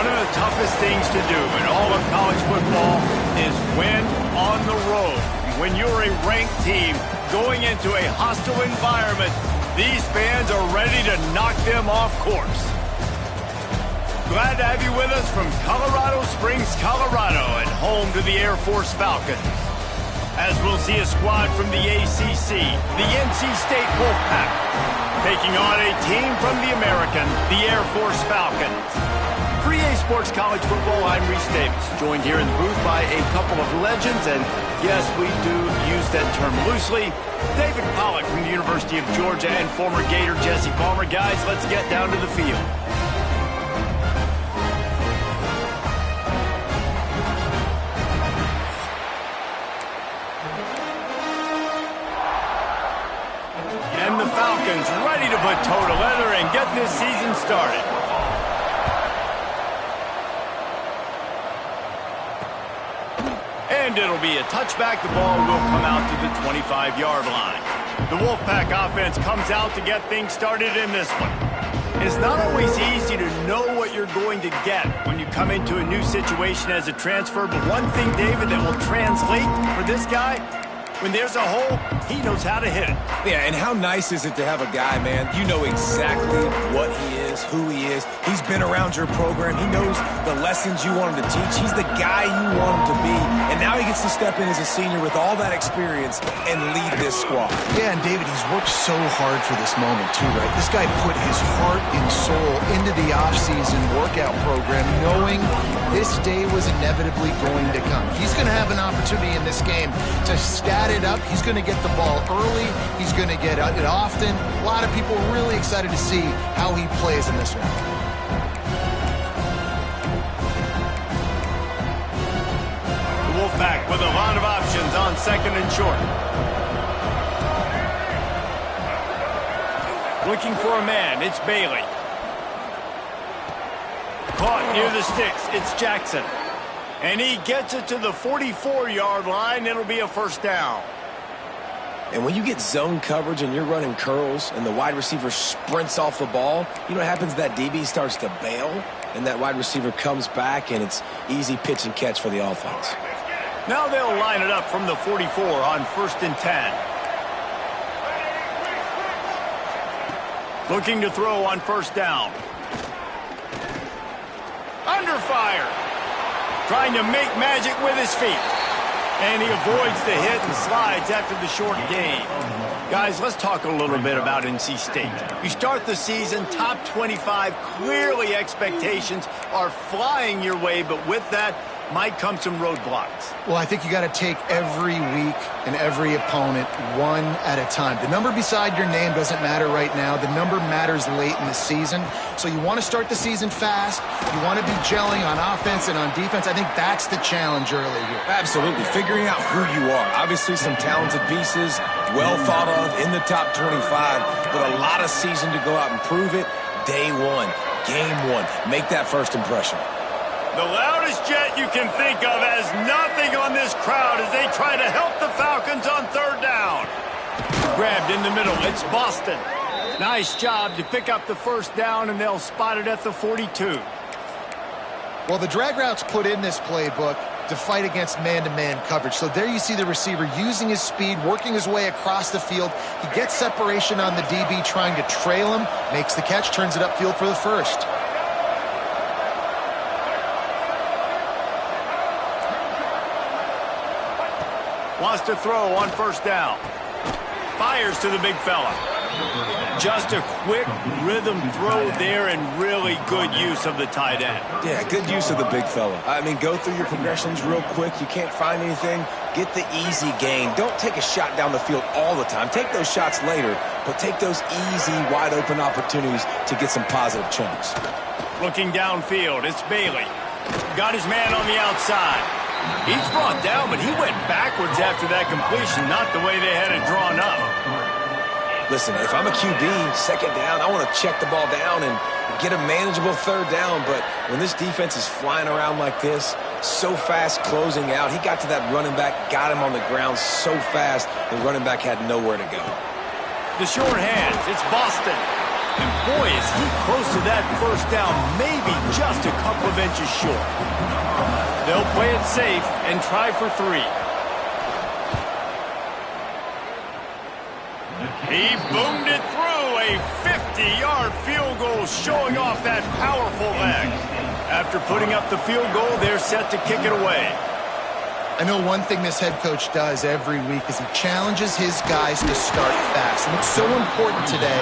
One of the toughest things to do in all of college football is win on the road. When you're a ranked team going into a hostile environment, these fans are ready to knock them off course. Glad to have you with us from Colorado Springs, Colorado, and home to the Air Force Falcons. As we'll see a squad from the ACC, the NC State Wolfpack, taking on a team from the American, the Air Force Falcons. For EA Sports College Football, I'm Reese Davis, joined here in the booth by a couple of legends, and yes, we do use that term loosely. David Pollack from the University of Georgia and former Gator Jesse Palmer. Guys, let's get down to the field. And the Falcons ready to put toe to leather and get this season started. And it'll be a touchback. The ball will come out to the 25-yard line. The Wolfpack offense comes out to get things started in this one. It's not always easy to know what you're going to get when you come into a new situation as a transfer, but one thing, David, that will translate for this guy, when there's a hole, he knows how to hit it. Yeah, and how nice is it to have a guy, man, you know exactly what he is, who he is. He's been around your program. He knows the lessons you want him to teach. He's the guy you want him to be. And now he gets to step in as a senior with all that experience and lead this squad. Yeah, and David, he's worked so hard for this moment too, right? This guy put his heart and soul into the offseason workout program, knowing this day was inevitably going to come. He's going to have an opportunity in this game to stat it up. He's going to get the ball early. He's going to get it often. A lot of people are really excited to see how he plays in this one. The Wolfpack with a lot of options on second and short. Looking for a man. It's Bailey. Caught near the sticks. It's Jackson. And he gets it to the 44-yard line. It'll be a first down. And when you get zone coverage and you're running curls and the wide receiver sprints off the ball, you know what happens? That DB starts to bail, and that wide receiver comes back, and it's easy pitch and catch for the offense. Now they'll line it up from the 44 on 1st and 10. Looking to throw on first down. Under fire. Trying to make magic with his feet. And he avoids the hit and slides after the short gain. Guys, let's talk a little bit about NC State. You start the season top 25. Clearly expectations are flying your way, but with that might come some roadblocks. Well, I think you got to take every week and every opponent one at a time. The number beside your name doesn't matter right now. The number matters late in the season. So you want to start the season fast. You want to be gelling on offense and on defense. I think that's the challenge early here. Absolutely. Figuring out who you are. Obviously some talented pieces, well thought of in the top 25, but a lot of season to go out and prove it. Day one, game one. Make that first impression. The loudest jet you can think of has nothing on this crowd as they try to help the Falcons on third down. Grabbed in the middle. It's Boston. Nice job to pick up the first down, and they'll spot it at the 42. Well, the drag routes put in this playbook to fight against man-to-man coverage. So there you see the receiver using his speed, working his way across the field. He gets separation on the DB, trying to trail him, makes the catch, turns it upfield for the first. Wants to throw on first down. Fires to the big fella. Just a quick rhythm throw there and really good use of the tight end. Yeah, good use of the big fella. I mean, go through your progressions real quick. You can't find anything. Get the easy gain. Don't take a shot down the field all the time. Take those shots later, but take those easy, wide-open opportunities to get some positive chunks. Looking downfield, it's Bailey. Got his man on the outside. He's brought down, but he went backwards after that completion, not the way they had it drawn up. Listen, if I'm a QB, second down, I want to check the ball down and get a manageable third down. But when this defense is flying around like this, so fast closing out, he got to that running back, got him on the ground so fast, the running back had nowhere to go. The short hands, it's Boston. And boy, is he close to that first down, maybe just a couple of inches short. They'll play it safe and try for 3. He boomed it through a 50-yard field goal, showing off that powerful leg. After putting up the field goal, they're set to kick it away. I know one thing this head coach does every week is he challenges his guys to start fast. And it's so important today,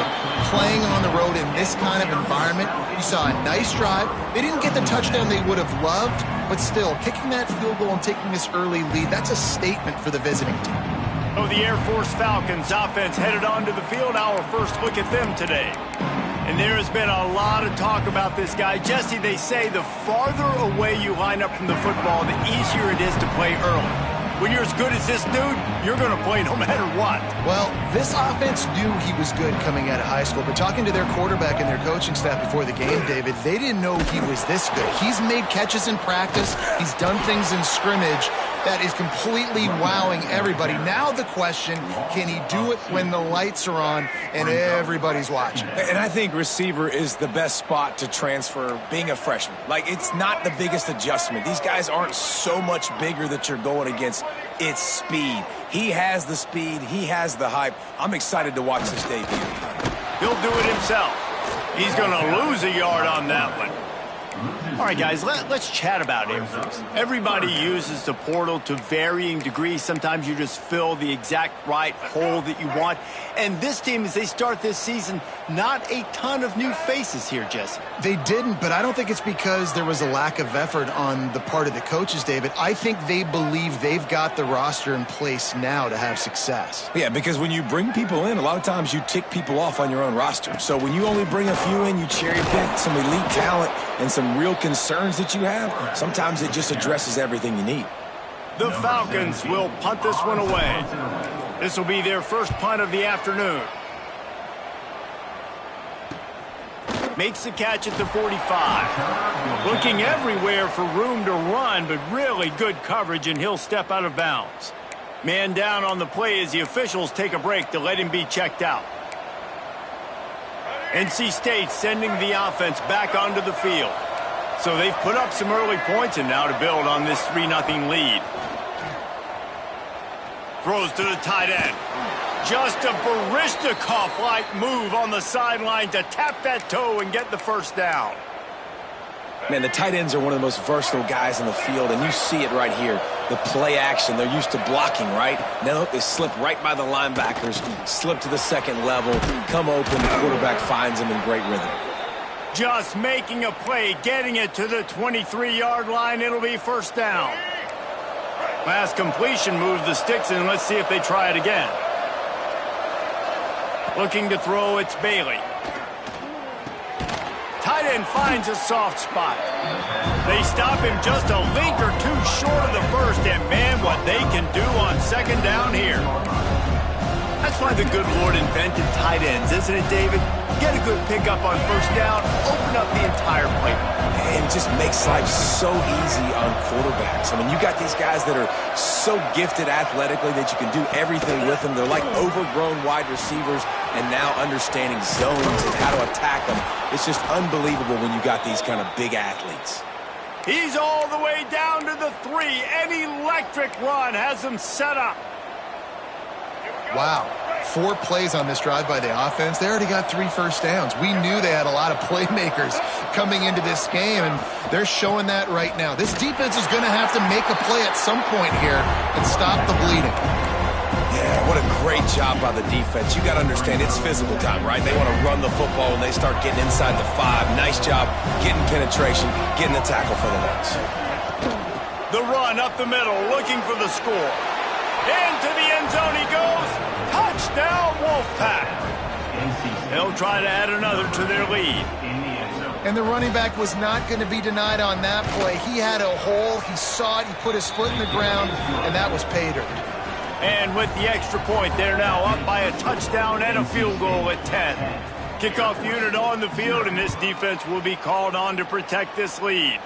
playing on the road in this kind of environment. You saw a nice drive. They didn't get the touchdown they would have loved, but still, kicking that field goal and taking this early lead, that's a statement for the visiting team. Oh, the Air Force Falcons offense headed onto the field. Our first look at them today. And there has been a lot of talk about this guy. Jesse, they say the farther away you line up from the football, the easier it is to play early. When you're as good as this dude, you're going to play no matter what. Well, this offense knew he was good coming out of high school, but talking to their quarterback and their coaching staff before the game, David, they didn't know he was this good. He's made catches in practice. He's done things in scrimmage that is completely wowing everybody. Now the question, can he do it when the lights are on and everybody's watching? And I think receiver is the best spot to transfer being a freshman. Like, it's not the biggest adjustment. These guys aren't so much bigger that you're going against. It's speed. He has the speed. He has the hype. I'm excited to watch this debut. He'll do it himself. He's going to lose a yard on that one. All right, guys, let's chat about Air Force. Everybody uses the portal to varying degrees. Sometimes you just fill the exact right hole that you want. And this team, as they start this season, not a ton of new faces here, Jesse. They didn't, but I don't think it's because there was a lack of effort on the part of the coaches, David. I think they believe they've got the roster in place now to have success. Yeah, because when you bring people in, a lot of times you tick people off on your own roster. So when you only bring a few in, you cherry pick some elite talent and some real concerns that you have, sometimes it just addresses everything you need. The Falcons will punt this one away. This will be their first punt of the afternoon. Makes the catch at the 45. Looking everywhere for room to run, but really good coverage, and he'll step out of bounds. Man down on the play as the officials take a break to let him be checked out. NC State sending the offense back onto the field. So they've put up some early points and now to build on this 3-0 lead. Throws to the tight end. Just a Baryshnikov-like move on the sideline to tap that toe and get the first down. Man, the tight ends are one of the most versatile guys in the field, and you see it right here. The play action, they're used to blocking, right? Now they slip right by the linebackers, slip to the second level, come open, the quarterback finds them in great rhythm. Just making a play, getting it to the 23-yard line. It'll be first down. Last completion moves the sticks in. Let's see if they try it again. Looking to throw, it's Bailey. Tight end finds a soft spot. They stop him just a link or two short of the first, and man, what they can do on second down here. That's why the good Lord invented tight ends, isn't it, David? Get a good pickup on first down, open up the entire plate. And it just makes life so easy on quarterbacks. I mean, you got these guys that are so gifted athletically that you can do everything with them. They're like overgrown wide receivers, and now understanding zones and how to attack them. It's just unbelievable when you got these kind of big athletes. He's all the way down to the 3. An electric run has him set up. Wow. 4 plays on this drive by the offense. They already got 3 first downs. We knew they had a lot of playmakers coming into this game, and they're showing that right now. This defense is going to have to make a play at some point here and stop the bleeding. Yeah, what a great job by the defense. You got to understand, it's physical time, right? They want to run the football when they start getting inside the 5. Nice job getting penetration, getting the tackle for the loss. The run up the middle, looking for the score. Into the end zone he goes. Touchdown, Wolfpack. They'll try to add another to their lead. And the running back was not going to be denied on that play. He had a hole. He saw it. He put his foot in the ground, and that was pay dirt. And with the extra point, they're now up by a touchdown and a field goal at 10. Kickoff unit on the field, and this defense will be called on to protect this lead.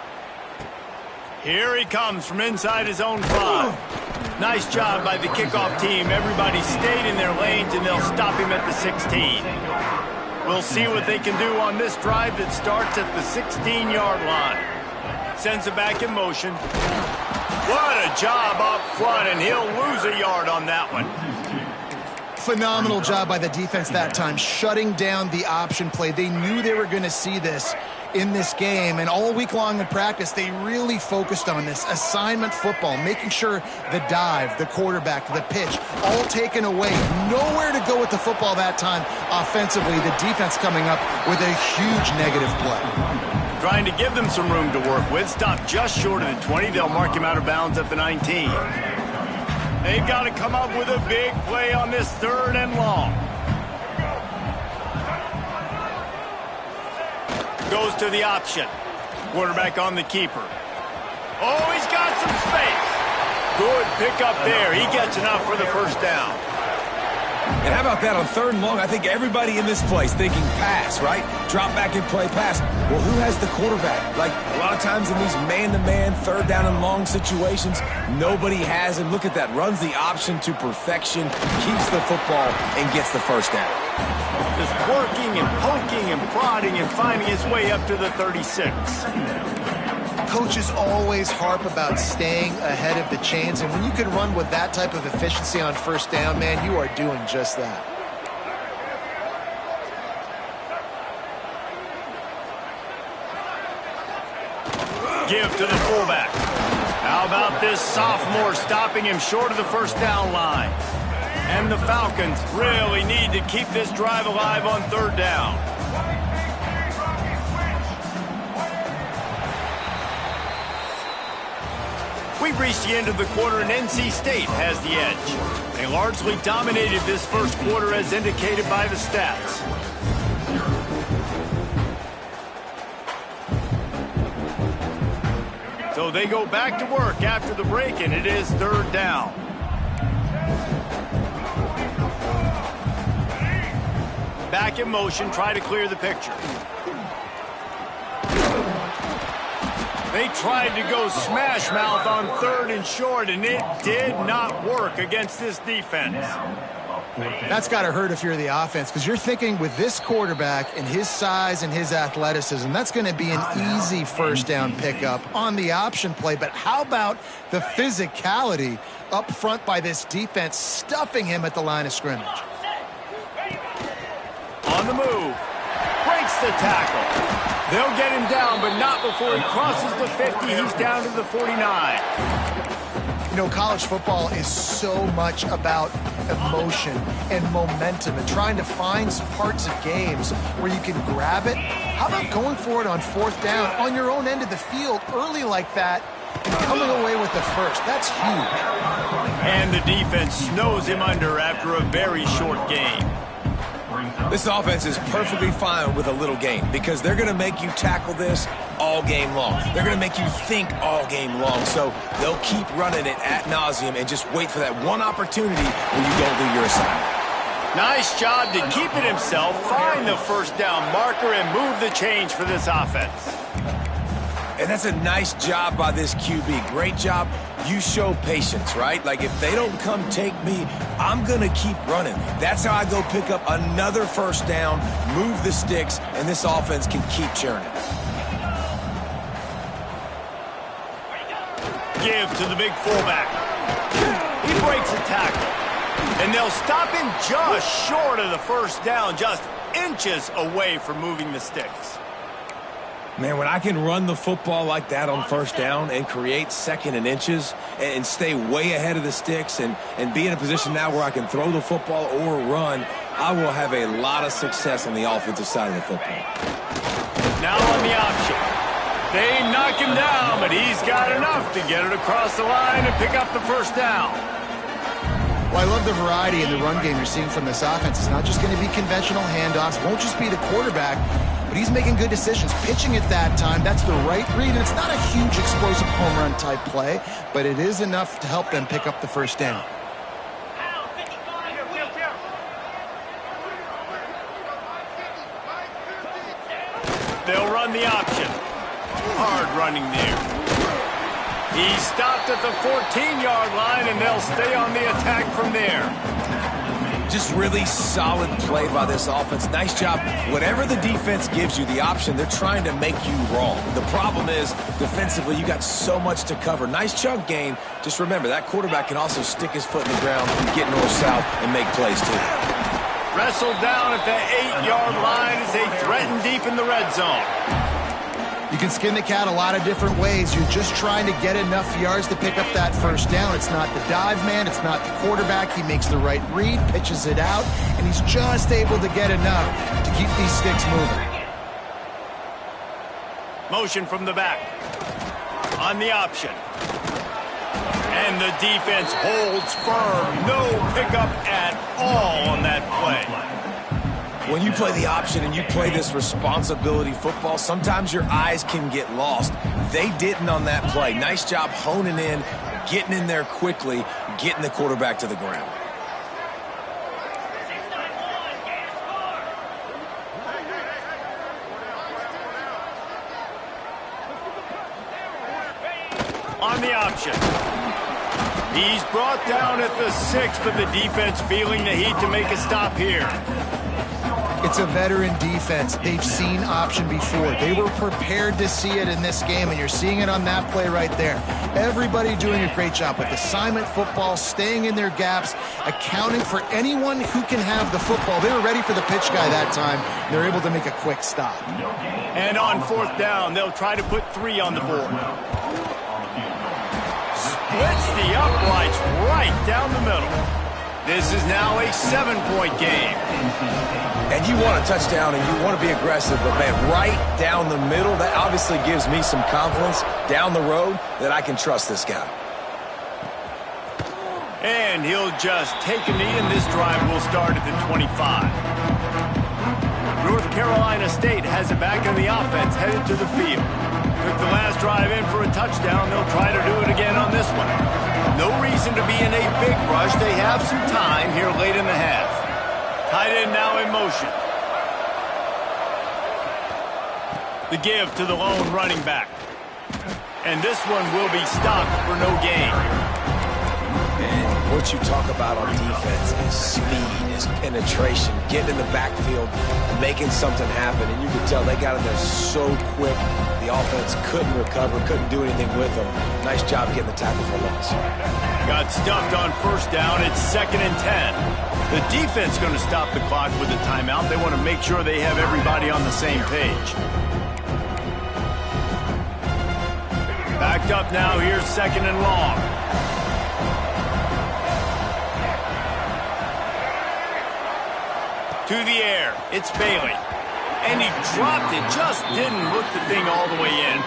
Here he comes from inside his own 5. Nice job by the kickoff team. Everybody stayed in their lanes, and they'll stop him at the 16. We'll see what they can do on this drive that starts at the 16-yard line. Sends it back in motion. What a job up front, and he'll lose a yard on that one. Phenomenal job by the defense that time, shutting down the option play. They knew they were going to see this in this game, and all week long in practice, they really focused on this assignment football, making sure the dive, the quarterback, the pitch, all taken away. Nowhere to go with the football that time offensively. The defense coming up with a huge negative play. Trying to give them some room to work with. Stopped just short of the 20. They'll mark him out of bounds at the 19. They've got to come up with a big play on this 3rd and long. Goes to the option. Quarterback on the keeper. Oh, he's got some space. Good pickup there. He gets enough for the first down. And how about that on 3rd and long? I think everybody in this place thinking pass, right? Drop back and play pass. Well, who has the quarterback? Like, a lot of times in these man-to-man, 3rd down and long situations, nobody has him. Look at that. Runs the option to perfection, keeps the football, and gets the first down. Just working and poking and prodding and finding his way up to the 36. Coaches always harp about staying ahead of the chains, and when you can run with that type of efficiency on first down, man, you are doing just that. Give to the fullback. How about this sophomore stopping him short of the first down line? And the Falcons really need to keep this drive alive on 3rd down. We've reached the end of the quarter, and NC State has the edge. They largely dominated this first quarter as indicated by the stats. So they go back to work after the break, and it is 3rd down. Back in motion, try to clear the picture. They tried to go smash mouth on 3rd and short, and it did not work against this defense. That's got to hurt if you're the offense, because you're thinking with this quarterback and his size and his athleticism, that's going to be an easy first down pickup on the option play. But how about the physicality up front by this defense, stuffing him at the line of scrimmage? On the move. Breaks the tackle. They'll get him down, but not before he crosses the 50. He's down to the 49. You know, college football is so much about emotion and momentum and trying to find parts of games where you can grab it. How about going for it on 4th down on your own end of the field early like that and coming away with the first? That's huge. And the defense snows him under after a very short game. This offense is perfectly fine with a little game because they're going to make you tackle this all game long. They're going to make you think all game long. So they'll keep running it ad nauseum and just wait for that one opportunity when you don't do your assignment. Nice job to keep it himself, find the first down marker, and move the change for this offense. And that's a nice job by this QB. Great job. You show patience, right? Like, if they don't come take me, I'm going to keep running. That's how I go pick up another first down, move the sticks, and this offense can keep churning. Give to the big fullback. He breaks a tackle. And they'll stop him just short of the first down, just inches away from moving the sticks. Man, when I can run the football like that on first down and create 2nd and inches and stay way ahead of the sticks and be in a position now where I can throw the football or run, I will have a lot of success on the offensive side of the football. Now on the option. They knock him down, but he's got enough to get it across the line and pick up the first down. Well, I love the variety in the run game you're seeing from this offense. It's not just going to be conventional handoffs. Won't just be the quarterback, but he's making good decisions. Pitching at that time, that's the right read. And it's not a huge explosive home run type play, but it is enough to help them pick up the first down. They'll run the option. Hard running there. He stopped at the 14-yard line, and they'll stay on the attack from there. Just really solid play by this offense. Nice job. Whatever the defense gives you, the option, they're trying to make you wrong. The problem is, defensively, you got so much to cover. Nice chunk gain. Just remember, that quarterback can also stick his foot in the ground, get north-south, and make plays, too. Wrestled down at the 8-yard line as they threaten deep in the red zone. You can skin the cat a lot of different ways. You're just trying to get enough yards to pick up that first down. It's not the dive man. It's not the quarterback. He makes the right read, pitches it out, and he's just able to get enough to keep these sticks moving. Motion from the back. On the option. And the defense holds firm. No pickup at all on that play. When you play the option and you play this responsibility football, sometimes your eyes can get lost. They didn't on that play. Nice job honing in, getting in there quickly, getting the quarterback to the ground. On the option. He's brought down at the 6, but the defense feeling the heat to make a stop here. It's a veteran defense. They've seen option before. They were prepared to see it in this game, and you're seeing it on that play right there. Everybody doing a great job with assignment football, staying in their gaps, accounting for anyone who can have the football. They were ready for the pitch guy that time. They're able to make a quick stop. And on 4th down, they'll try to put 3 on the board. Splits the uprights right down the middle. This is now a 7-point game. And you want a touchdown and you want to be aggressive, but man, right down the middle, that obviously gives me some confidence down the road that I can trust this guy. And he'll just take a knee, and this drive will start at the 25. North Carolina State has it back in the offense, headed to the field. Took the last drive in for a touchdown. They'll try to do it again on this one. No reason to be in a big rush. They have some time here late in the half. Tight end now in motion. The give to the lone running back. And this one will be stopped for no gain. And what you talk about on defense is speed, is penetration, getting in the backfield, making something happen. And you can tell they got in there so quick. The offense couldn't recover, couldn't do anything with them. Nice job getting the tackle for loss. Got stuffed on 1st down. It's 2nd and 10. The defense going to stop the clock with a timeout. They want to make sure they have everybody on the same page. Backed up now. Here's 2nd and long. To the air. It's Bailey. And he dropped it. Just didn't look the thing all the way in.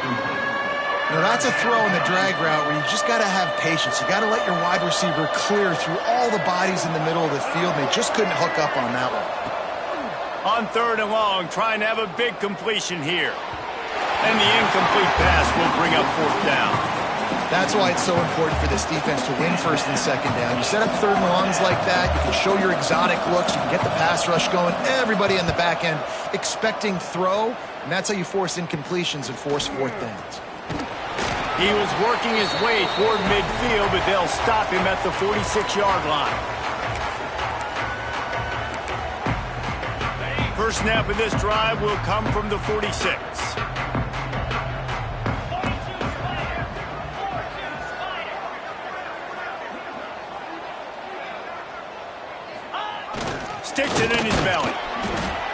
Now that's a throw in the drag route where you just got to have patience. You got to let your wide receiver clear through all the bodies in the middle of the field. They just couldn't hook up on that one. On 3rd and long, trying to have a big completion here. And the incomplete pass will bring up 4th down. That's why it's so important for this defense to win 1st and 2nd down. You set up 3rd and longs like that. You can show your exotic looks. You can get the pass rush going. Everybody in the back end expecting throw. And that's how you force incompletions and force 4th downs. He was working his way toward midfield, but they'll stop him at the 46-yard line. First snap of this drive will come from the 46. Sticks it in his belly.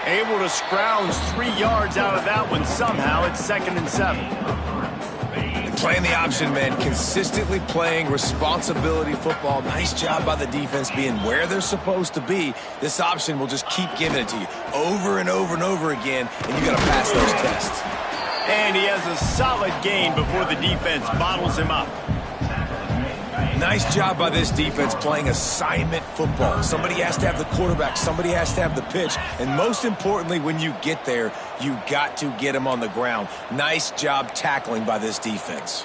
Able to scrounge 3 yards out of that one somehow. It's 2nd and 7. Playing the option, man. Consistently playing responsibility football. Nice job by the defense being where they're supposed to be. This option will just keep giving it to you over and over and over again, and you got to pass those tests. And he has a solid gain before the defense bottles him up. Nice job by this defense playing assignment football. Somebody has to have the quarterback. Somebody has to have the pitch. And most importantly, when you get there, you got to get him on the ground. Nice job tackling by this defense.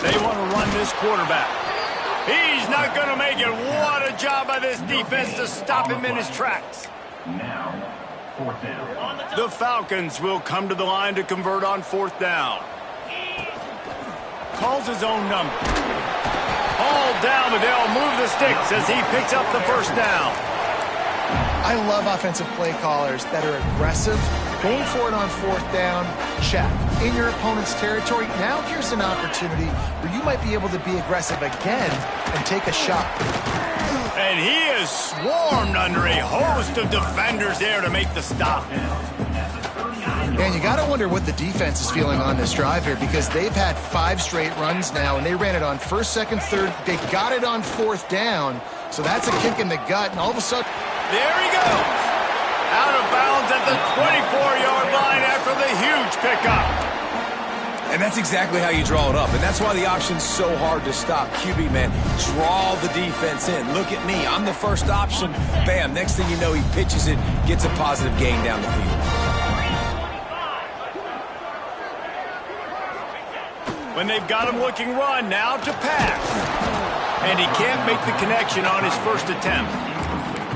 They want to run this quarterback. He's not going to make it. What a job by this defense to stop him in his tracks. Now, 4th down. The Falcons will come to the line to convert on 4th down. Calls his own number. All down, but they'll move the sticks as he picks up the 1st down. I love offensive play callers that are aggressive. Going for it on 4th down, check. In your opponent's territory, now here's an opportunity where you might be able to be aggressive again and take a shot. And he is swarmed under a host of defenders there to make the stop. And you got to wonder what the defense is feeling on this drive here, because they've had 5 straight runs now, and they ran it on 1st, 2nd, 3rd. They got it on 4th down, so that's a kick in the gut, and all of a sudden... There he goes. Out of bounds at the 24-yard line after the huge pickup. And that's exactly how you draw it up. And that's why the option's so hard to stop. QB, man, draw the defense in. Look at me. I'm the first option. Bam. Next thing you know, he pitches it, gets a positive gain down the field. When they've got him looking run, now to pass. And he can't make the connection on his first attempt.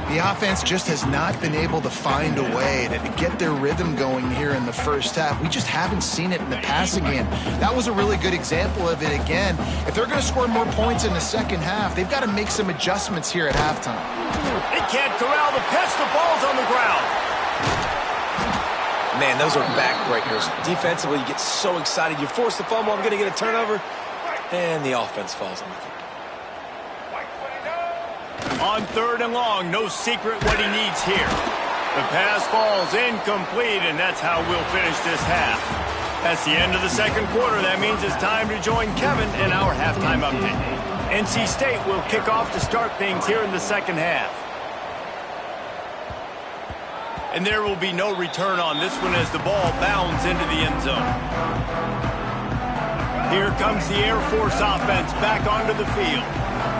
The offense just has not been able to find a way to get their rhythm going here in the first half. We just haven't seen it in the passing game. That was a really good example of it again. If they're going to score more points in the second half, they've got to make some adjustments here at halftime. They can't corral the pitch. The ball's on the ground. Man, those are backbreakers. Defensively, you get so excited. You force the fumble, I'm going to get a turnover, and the offense falls on the football. On 3rd and long, no secret what he needs here. The pass falls incomplete, and that's how we'll finish this half. That's the end of the 2nd quarter. That means it's time to join Kevin in our halftime update. NC State will kick off to start things here in the 2nd half. And there will be no return on this one as the ball bounds into the end zone. Here comes the Air Force offense back onto the field.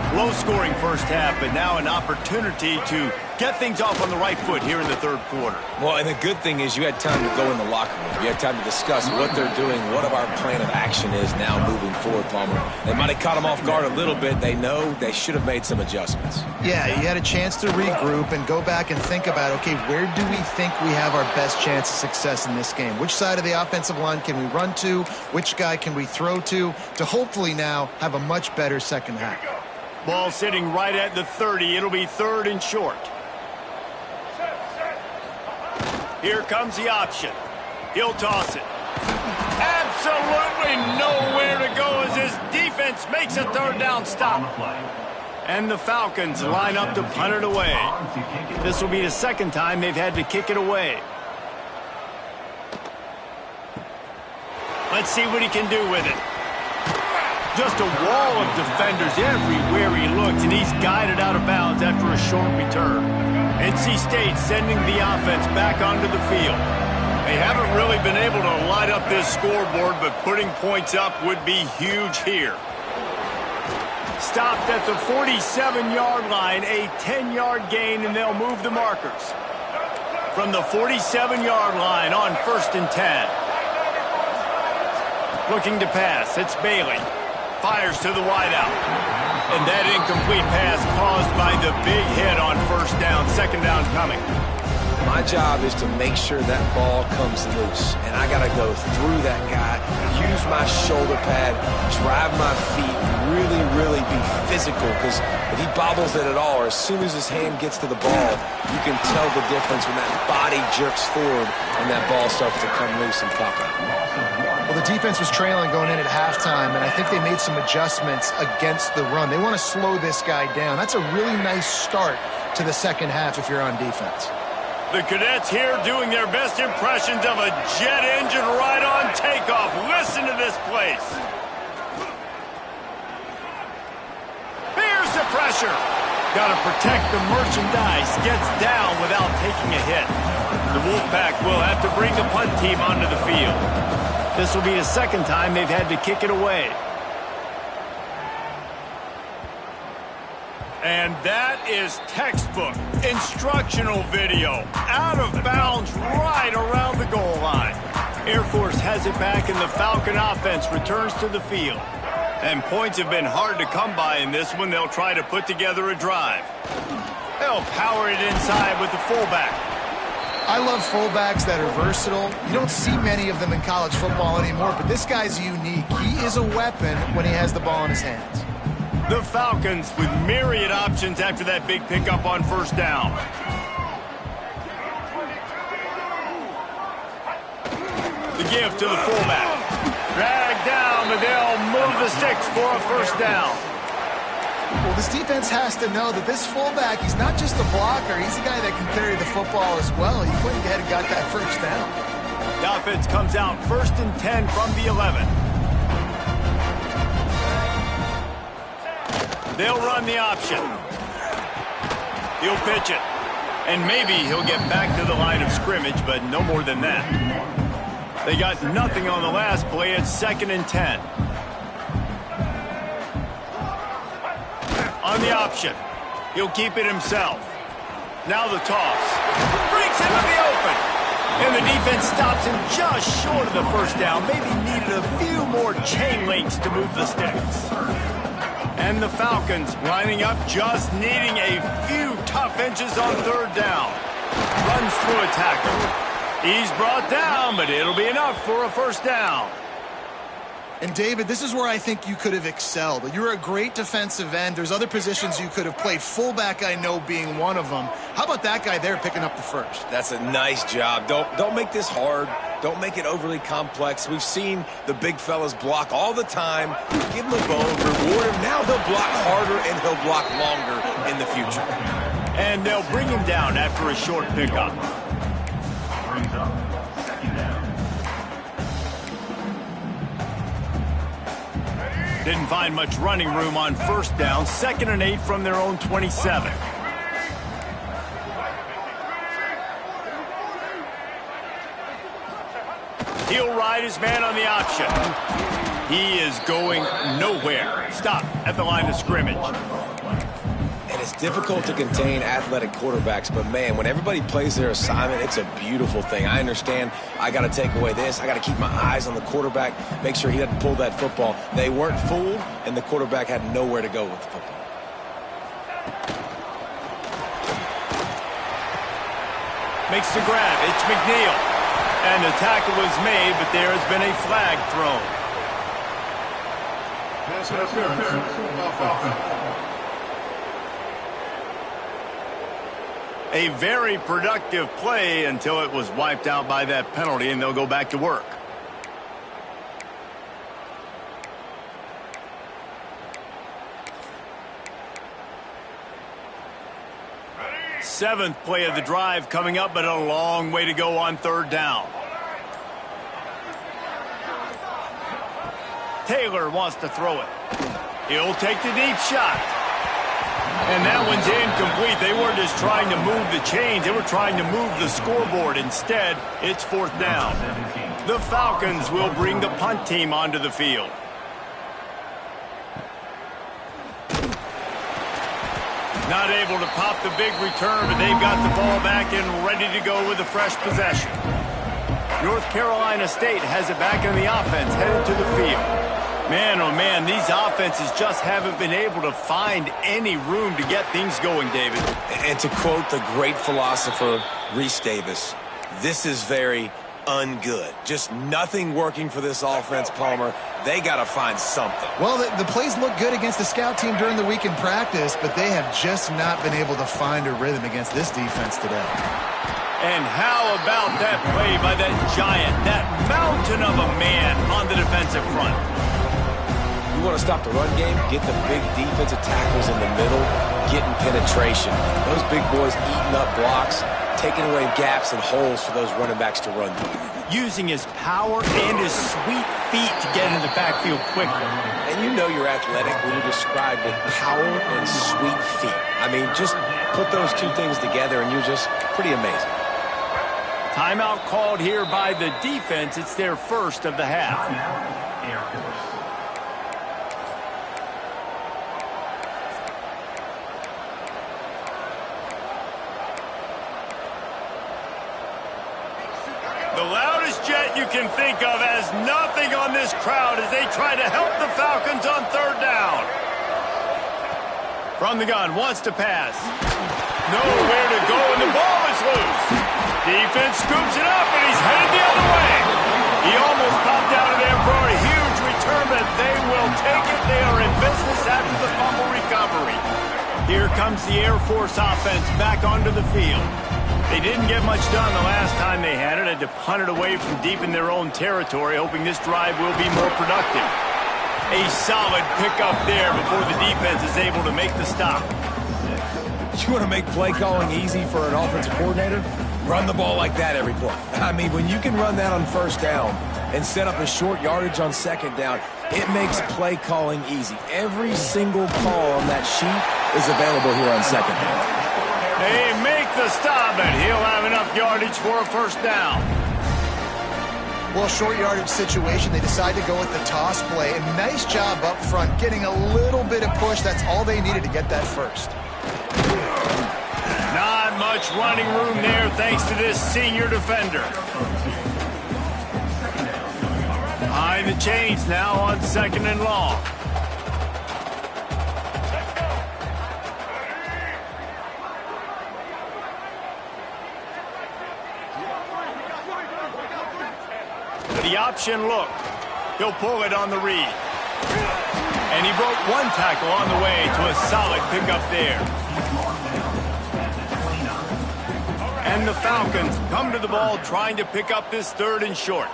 Low-scoring first half, but now an opportunity to get things off on the right foot here in the 3rd quarter. Well, and the good thing is you had time to go in the locker room. You had time to discuss what they're doing, what our plan of action is now moving forward, Palmer. They might have caught them off guard a little bit. They know they should have made some adjustments. Yeah, you had a chance to regroup and go back and think about, okay, where do we think we have our best chance of success in this game? Which side of the offensive line can we run to? Which guy can we throw to hopefully now have a much better second half? Ball sitting right at the 30. It'll be 3rd and short. Here comes the option. He'll toss it. Absolutely nowhere to go as his defense makes a 3rd down stop. And the Falcons line up to punt it away. This will be the 2nd time they've had to kick it away. Let's see what he can do with it. Just a wall of defenders everywhere he looks, and he's guided out of bounds after a short return. NC State sending the offense back onto the field. They haven't really been able to light up this scoreboard, but putting points up would be huge here. Stopped at the 47-yard line, a 10-yard gain, and they'll move the markers. From the 47-yard line on 1st and 10. Looking to pass, it's Bailey. Fires to the wideout. And that incomplete pass caused by the big hit on 1st down. 2nd down coming. My job is to make sure that ball comes loose. And I got to go through that guy, use my shoulder pad, drive my feet, really be physical. Because if he bobbles it at all, or as soon as his hand gets to the ball, you can tell the difference when that body jerks forward and that ball starts to come loose and pop out. Well, the defense was trailing going in at halftime, and I think they made some adjustments against the run. They want to slow this guy down. That's a really nice start to the second half if you're on defense. The Cadets here doing their best impressions of a jet engine right on takeoff. Listen to this place. Here's the pressure. Got to protect the merchandise. Gets down without taking a hit. The Wolfpack will have to bring the punt team onto the field. This will be the 2nd time they've had to kick it away. And that is textbook instructional video. Out of bounds right around the goal line. Air Force has it back, and the Falcon offense returns to the field. And points have been hard to come by in this one. They'll try to put together a drive. They'll power it inside with the fullback. I love fullbacks that are versatile. You don't see many of them in college football anymore, but this guy's unique. He is a weapon when he has the ball in his hands. The Falcons with myriad options after that big pickup on first down. The give to the fullback. Drag down, but they'll move the sticks for a first down. Well, this defense has to know that this fullback, he's not just a blocker. He's a guy that can carry the football as well. He went ahead and got that first down. The offense comes out 1st and 10 from the 11. They'll run the option. He'll pitch it. And maybe he'll get back to the line of scrimmage, but no more than that. They got nothing on the last play. It's 2nd and 10. On the option. He'll keep it himself. Now the toss. Breaks into the open. And the defense stops him just short of the first down. Maybe needed a few more chain links to move the sticks. And the Falcons lining up, just needing a few tough inches on third down. Runs through a tackle. He's brought down, but it'll be enough for a first down. And, David, this is where I think you could have excelled. You're a great defensive end. There's other positions you could have played. Fullback, I know, being one of them. How about that guy there picking up the first? That's a nice job. Don't make this hard. Don't make it overly complex. We've seen the big fellas block all the time. Give him a bone, reward him. Now he'll block harder and he'll block longer in the future. And they'll bring him down after a short pickup. Brings up 2nd down. Didn't find much running room on first down. 2nd and 8 from their own 27. He'll ride his man on the option. He is going nowhere. Stop at the line of scrimmage. And it's difficult to contain athletic quarterbacks, but, man, when everybody plays their assignment, it's a beautiful thing. I understand I got to take away this. I got to keep my eyes on the quarterback, make sure he doesn't pull that football. They weren't fooled, and the quarterback had nowhere to go with the football. Makes the grab. It's McNeil. And the tackle was made, but there has been a flag thrown. A very productive play until it was wiped out by that penalty, and they'll go back to work. Seventh play of the drive coming up, but a long way to go on third down. Taylor wants to throw it. He'll take the deep shot. And that one's incomplete. They weren't just trying to move the chains. They were trying to move the scoreboard. Instead, it's fourth down. The Falcons will bring the punt team onto the field. Not able to pop the big return, but they've got the ball back and ready to go with a fresh possession. North Carolina State has it back in the offense, headed to the field. Man, oh man, these offenses just haven't been able to find any room to get things going, David. And to quote the great philosopher, Reese Davis, this is very ungood. Just nothing working for this offense, Palmer. They got to find something. Well, the plays look good against the scout team during the week in practice, but they have just not been able to find a rhythm against this defense today. And how about that play by that giant, that mountain of a man on the defensive front? You want to stop the run game? Get the big defensive tackles in the middle, getting penetration. Those big boys eating up blocks, taking away gaps and holes for those running backs to run through. Using his power and his sweet feet to get in the backfield quickly. And you know you're athletic when you describe with power and sweet feet. I mean, just put those two things together and you're just pretty amazing. Timeout called here by the defense. It's their first of the half. Air Force. The loudest jet you can think of has nothing on this crowd as they try to help the Falcons on third down. From the gun, wants to pass. Nowhere to go, and the ball is loose. Defense scoops it up, and he's headed the other way. He almost popped out of there for a huge return, but they will take it. They are in business after the fumble recovery. Here comes the Air Force offense back onto the field. They didn't get much done the last time they had it. Had to punt it away from deep in their own territory, hoping this drive will be more productive. A solid pickup there before the defense is able to make the stop. You want to make play calling easy for an offensive coordinator? Run the ball like that every play. I mean, when you can run that on first down and set up a short yardage on second down, it makes play calling easy. Every single call on that sheet is available here on second down. They make the stop, and he'll have enough yardage for a first down. Well, short yardage situation, they decide to go with the toss play. And nice job up front, getting a little bit of push. That's all they needed to get that first. Not much running room there thanks to this senior defender. Behind the chains now on second and long. The option look. He'll pull it on the read. And he broke one tackle on the way to a solid pickup there. And the Falcons come to the ball trying to pick up this third and short.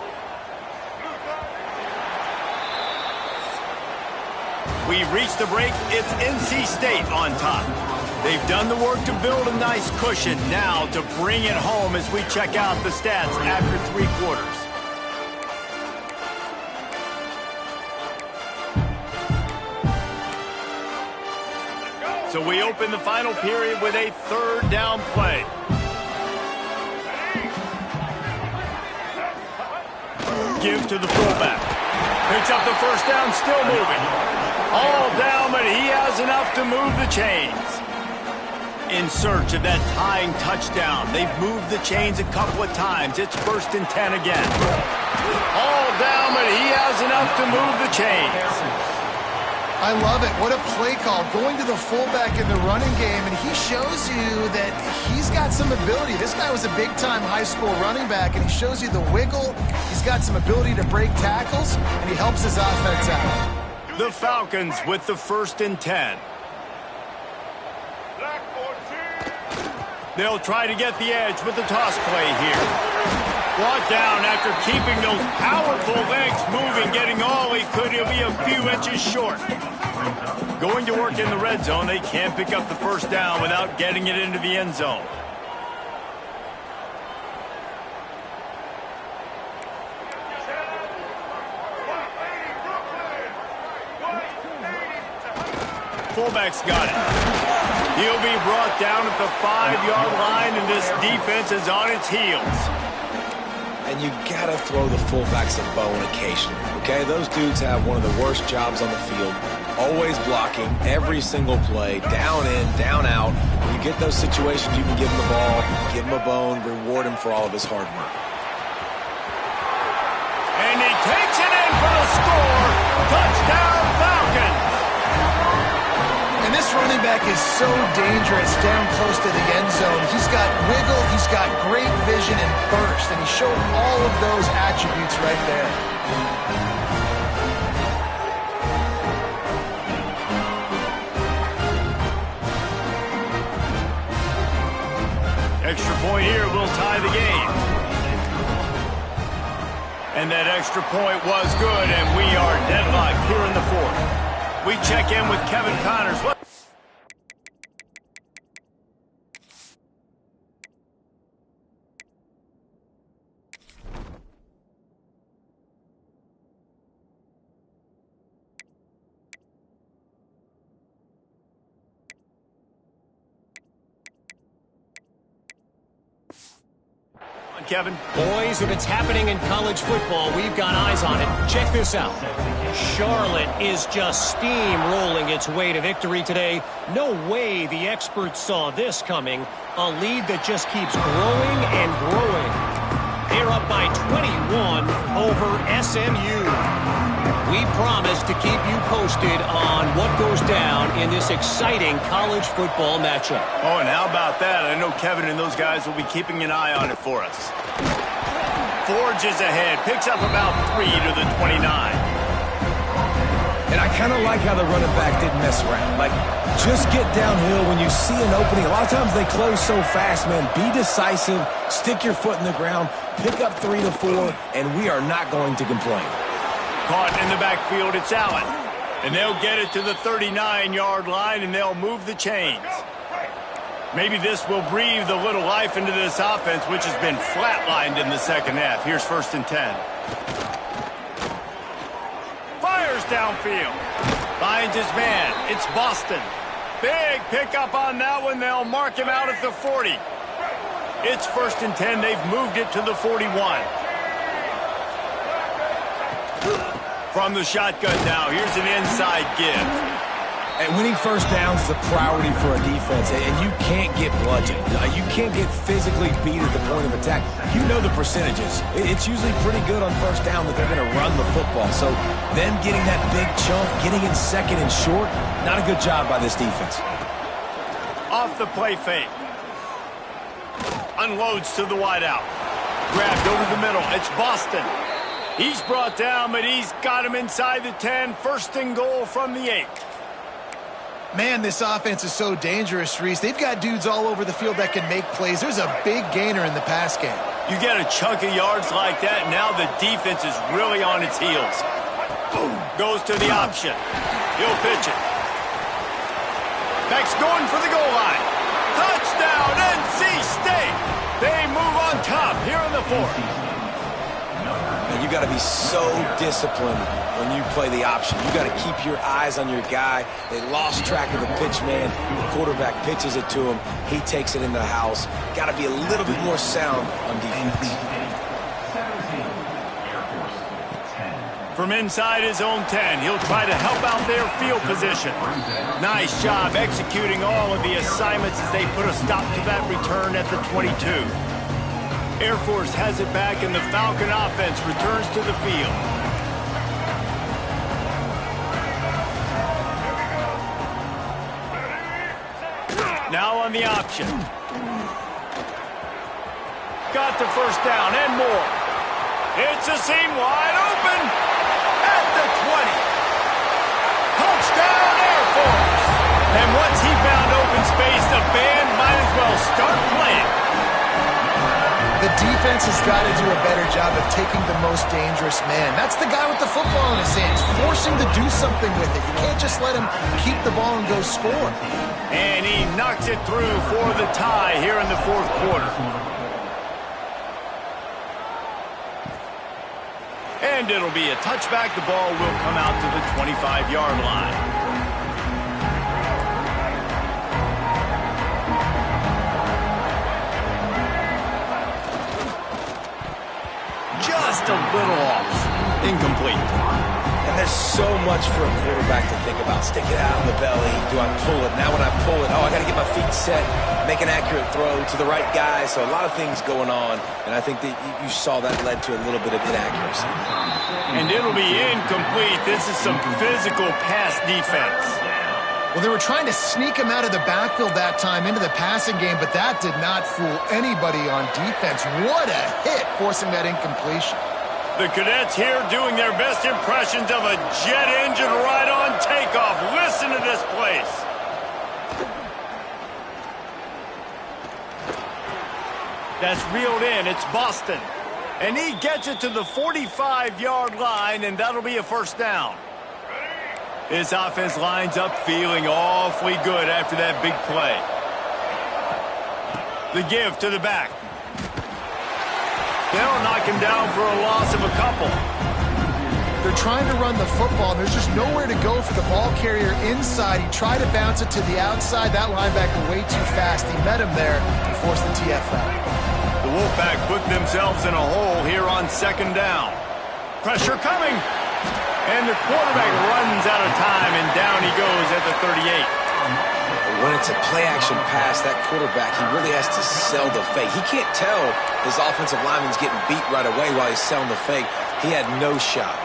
We've reached the break. It's NC State on top. They've done the work to build a nice cushion. Now to bring it home as we check out the stats after 3 quarters. So we open the final period with a third down play. Give to the fullback. Picks up the first down, still moving. All down, but he has enough to move the chains. In search of that tying touchdown. They've moved the chains a couple of times. It's 1st and 10 again. All down, but he has enough to move the chains. I love it. What a play call. Going to the fullback in the running game, and he shows you that he's got some ability. This guy was a big-time high school running back, and he shows you the wiggle. He's got some ability to break tackles, and he helps his offense out. The Falcons with the 1st and 10. They'll try to get the edge with the toss play here. Brought down after keeping those powerful legs moving, getting all he could. He'll be a few inches short. Going to work in the red zone. They can't pick up the first down without getting it into the end zone. Fullback's got it. He'll be brought down at the 5-yard line, and this defense is on its heels. And you gotta throw the fullbacks a bone occasionally, okay? Those dudes have one of the worst jobs on the field, always blocking every single play, down in, down out. When you get those situations, you can give him the ball, give him a bone, reward him for all of his hard work. And he takes it in for the score. Touchdown, Falcons. And this running back is so dangerous down close to the end zone. He's got wiggle, he's got great vision and burst, and he showed all of those attributes right there. Extra point here will tie the game. And that extra point was good, and we are deadlocked here in the 4th. We check in with Kevin Connors. Kevin. Boys, if it's happening in college football, we've got eyes on it. Check this out. Charlotte is just steamrolling its way to victory today. No way the experts saw this coming. A lead that just keeps growing and growing. They're up by 21 over SMU. We promise to keep you posted on what goes down in this exciting college football matchup. Oh, and how about that? I know Kevin and those guys will be keeping an eye on it for us. Forges ahead, picks up about 3 to the 29. And I kind of like how the running back didn't mess around. Like, just get downhill when you see an opening. A lot of times they close so fast, man. Be decisive, stick your foot in the ground, pick up 3 to 4, and we are not going to complain. Caught in the backfield, it's Allen. And they'll get it to the 39-yard line, and they'll move the chains. Maybe this will breathe a little life into this offense, which has been flatlined in the second half. Here's 1st and 10. Fires downfield. Finds his man. It's Boston. Big pickup on that one. They'll mark him out at the 40. It's 1st and 10. They've moved it to the 41. From the shotgun now, here's an inside give. And winning first downs is a priority for a defense, and you can't get bludgeoned. You can't get physically beat at the point of attack. You know the percentages. It's usually pretty good on first down that they're going to run the football. So them getting that big chunk, getting in second and short, not a good job by this defense. Off the play fake. Unloads to the wideout. Grabbed over the middle. It's Boston. He's brought down, but he's got him inside the 10. 1st and goal from the 8. Man, this offense is so dangerous, Reese. They've got dudes all over the field that can make plays. There's a big gainer in the pass game. You get a chunk of yards like that, now the defense is really on its heels. Boom. Goes to the option. He'll pitch it. Beck's going for the goal line. Touchdown, NC State. They move on top here in the 4th. And you got to be so disciplined when you play the option. You got to keep your eyes on your guy. They lost track of the pitch man. The quarterback pitches it to him. He takes it in the house. Got to be a little bit more sound on defense. From inside his own 10, he'll try to help out their field position. Nice job executing all of the assignments as they put a stop to that return at the 22. Air Force has it back, and the Falcon offense returns to the field. Now on the option. Got the first down and more. It's a seam wide open at the 20. Touchdown Air Force. And once he found open space, the band might as well start playing. The defense has got to do a better job of taking the most dangerous man. That's the guy with the football in his hands. Force him to do something with it. You can't just let him keep the ball and go score. And he knocks it through for the tie here in the 4th quarter. And it'll be a touchback. The ball will come out to the 25-yard line. Just a little off. Incomplete. And there's so much for a quarterback to think about. Stick it out in the belly. Do I pull it? Now when I pull it, I got to get my feet set, make an accurate throw to the right guy. So a lot of things going on, and I think that you saw that led to a little bit of inaccuracy. And it'll be incomplete. This is some physical pass defense. Well, they were trying to sneak him out of the backfield that time into the passing game, but that did not fool anybody on defense. What a hit, forcing that incompletion. The Cadets here doing their best impressions of a jet engine right on takeoff. Listen to this place. That's reeled in. It's Boston. And he gets it to the 45-yard line, and that'll be a first down. His offense lines up feeling awfully good after that big play. The give to the back. They'll knock him down for a loss of a couple. They're trying to run the football, and there's just nowhere to go for the ball carrier inside. He tried to bounce it to the outside. That linebacker way too fast. He met him there and forced the TFL. The Wolfpack put themselves in a hole here on 2nd down. Pressure coming. And the quarterback runs out of time, and down he goes at the 38. When it's a play-action pass, that quarterback, he really has to sell the fake. He can't tell his offensive lineman's getting beat right away while he's selling the fake. He had no shot.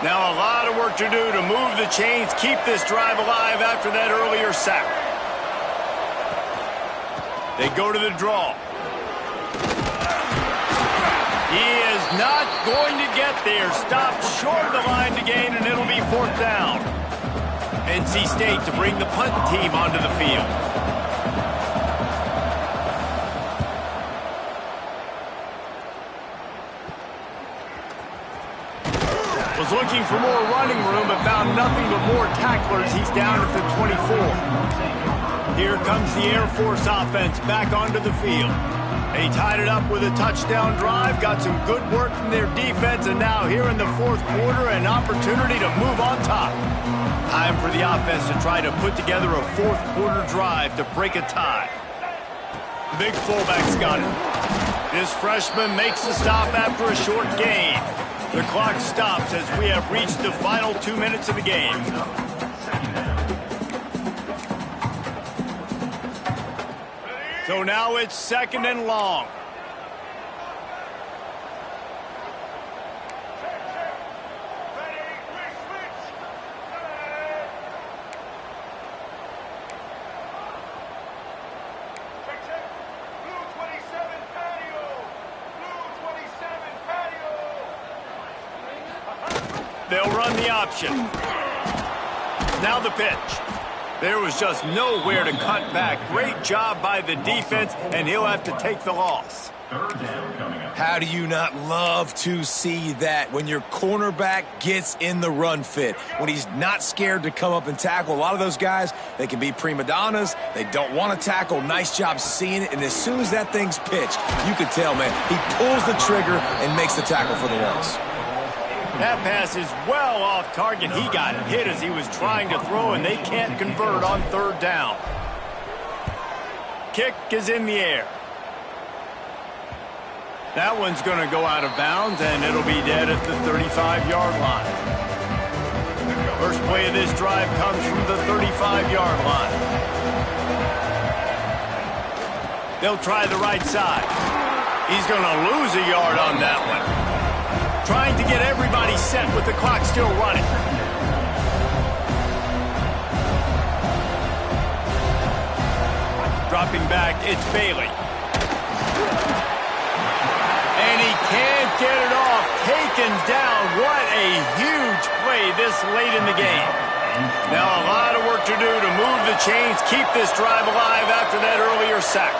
Now a lot of work to do to move the chains, keep this drive alive after that earlier sack. They go to the draw. He is not going to get there. Stopped short of the line to gain, and it'll be 4th down. NC State to bring the punt team onto the field. Was looking for more running room, but found nothing but more tacklers. He's down at the 24. Here comes the Air Force offense back onto the field. They tied it up with a touchdown drive, got some good work from their defense, and now here in the 4th quarter, an opportunity to move on top. Time for the offense to try to put together a 4th quarter drive to break a tie. Big fullback's got it. This freshman makes the stop after a short gain. The clock stops as we have reached the final 2 minutes of the game. So now it's 2nd and long. They'll run the option. Now the pitch. There was just nowhere to cut back. Great job by the defense, and he'll have to take the loss. How do you not love to see that when your cornerback gets in the run fit, when he's not scared to come up and tackle? A lot of those guys, they can be prima donnas. They don't want to tackle. Nice job seeing it. And as soon as that thing's pitched, you can tell, man, he pulls the trigger and makes the tackle for the loss. That pass is well off target. He got hit as he was trying to throw, and they can't convert on 3rd down. Kick is in the air. That one's going to go out of bounds, and it'll be dead at the 35-yard line. First play of this drive comes from the 35-yard line. They'll try the right side. He's going to lose a yard on that one. Trying to get everybody set with the clock still running. Dropping back, it's Bailey. And he can't get it off. Taken down. What a huge play this late in the game. Now a lot of work to do to move the chains, keep this drive alive after that earlier sack.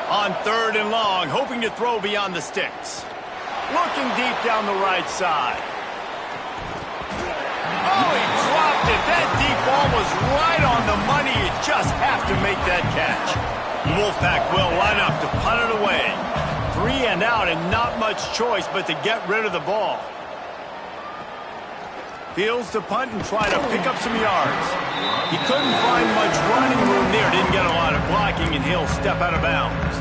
On 3rd and long, hoping to throw beyond the sticks. Looking deep down the right side. Oh, he dropped it. That deep ball was right on the money. You just have to make that catch. Wolfpack will line up to punt it away. 3 and out and not much choice but to get rid of the ball. Fields to punt and try to pick up some yards. He couldn't find much running room there. Didn't get a lot of blocking, and he'll step out of bounds.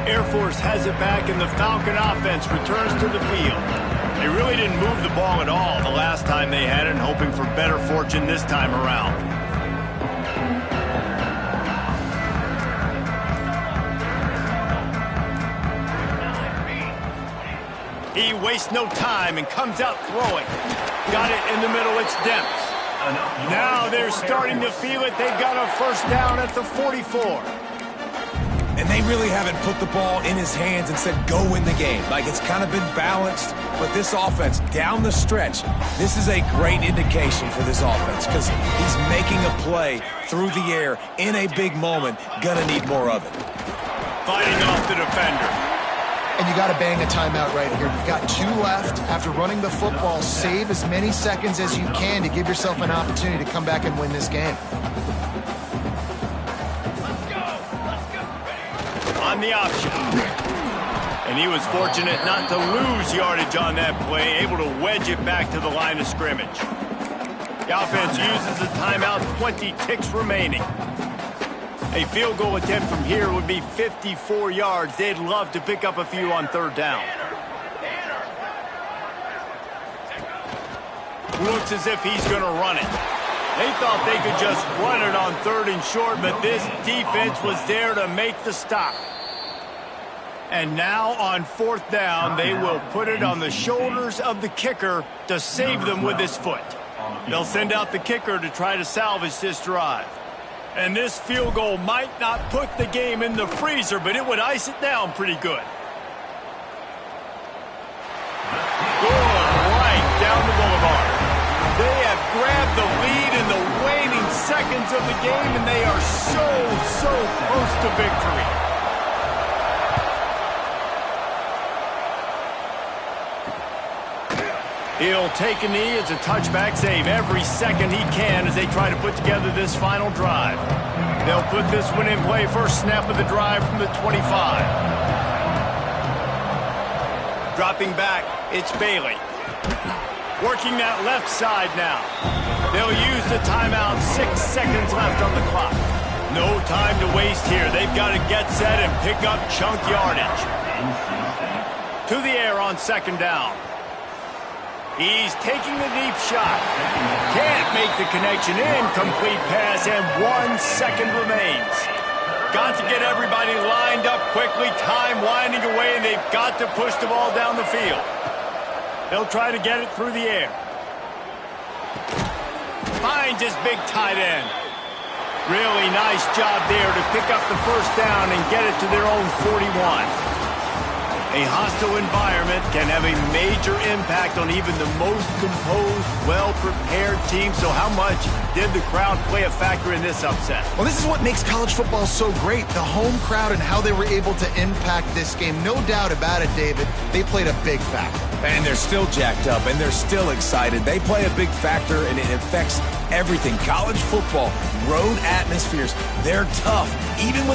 Air Force has it back, and the Falcon offense returns to the field. They really didn't move the ball at all the last time they had it, and hoping for better fortune this time around. He wastes no time and comes out throwing. Got it in the middle, it's Demps. Now they're starting to feel it. They've got a 1st down at the 44. And they really haven't put the ball in his hands and said, go win the game. Like, it's kind of been balanced. But this offense, down the stretch, this is a great indication for this offense because he's making a play through the air in a big moment. Gonna need more of it. Fighting off the defender. And you got to bang a timeout right here. You've got 2 left. After running the football, save as many seconds as you can to give yourself an opportunity to come back and win this game. On the option. And he was fortunate not to lose yardage on that play, able to wedge it back to the line of scrimmage. The offense uses a timeout, 20 ticks remaining. A field goal attempt from here would be 54 yards. They'd love to pick up a few on 3rd down. Looks as if he's going to run it. They thought they could just run it on 3rd and short, but this defense was there to make the stop. And now on fourth down, they will put it on the shoulders of the kicker to save them with his foot. They'll send out the kicker to try to salvage this drive. And this field goal might not put the game in the freezer, but it would ice it down pretty good. Good, right down the boulevard. They have grabbed the lead in the waning seconds of the game, and they are so close to victory. He'll take a knee. It's a touchback save every second he can as they try to put together this final drive. They'll put this one in play first snap of the drive from the 25. Dropping back, it's Bailey. Working that left side now. They'll use the timeout. 6 seconds left on the clock. No time to waste here. They've got to get set and pick up chunk yardage. To the air on second down. He's taking the deep shot. Can't make the connection. Incomplete pass, and 1 second remains. Got to get everybody lined up quickly. Time winding away, and they've got to push the ball down the field. They'll try to get it through the air. Finds his big tight end. Really nice job there to pick up the first down and get it to their own 41. A hostile environment can have a major impact on even the most composed, well-prepared team. So how much did the crowd play a factor in this upset? Well, this is what makes college football so great, the home crowd and how they were able to impact this game. No doubt about it, David. They played a big factor. And they're still jacked up, and they're still excited. They play a big factor, and it affects everything. College football, road atmospheres, they're tough. Even when the